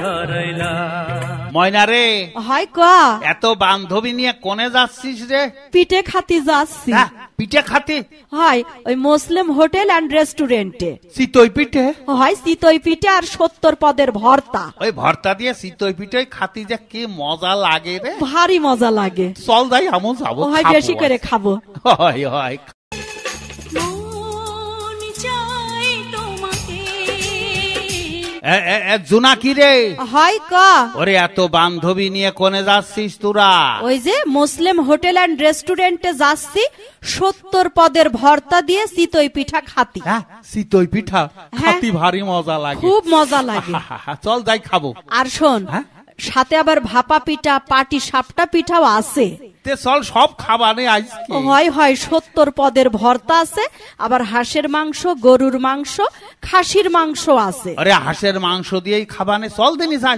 ধরাইলা। ময়না রে, হয় কা এত বান্ধবী নিয়ে কোনে যাচ্ছিস রে? পিঠে খাতি যাচ্ছি। হ্যাঁ, পিঠে খাতে? হয় ওই মুসলিম হোটেল অ্যান্ড রেস্টুরেন্টে। চিতই পিঠে? হয় চিতই পিঠে আর 70 পদের ভর্তা। ওই ভর্তা দিয়ে চিতই পিঠে খাতি যে কি মজা লাগে রে, ভারী মজা লাগে। চল যাই, আমও যাবো। হয় খাবো। বেশি করে খাবো। হয় হয়। জোনাকি রে, হয় কা ওরে এত বান্ধবী নিয়ে কোনে যাচ্ছিস তোরা? ওই যে মুসলিম হোটেল অ্যান্ড রেস্টুরেন্টে যাচ্ছি, 70 পদের ভর্তা দিয়ে চিতই পিঠা খাতি। হ্যাঁ, চিতই পিঠা খাতি ভারী মজা লাগে, খুব মজা লাগে। চল যাই খাবো। আর শোন, হ্যাঁ? সাথে আবার ভাপা পিঠা, পাটি সাপটা পিঠাও আছে। তে চল সব খাবানে আজকে। হয় হয় 70 পদের ভর্তা আছে, আবার হাঁসের মাংস, গরুর মাংস, খাসির মাংস আছে। আরে হাঁসের মাংস দিয়েই খাবানে, চল দিনই যাই।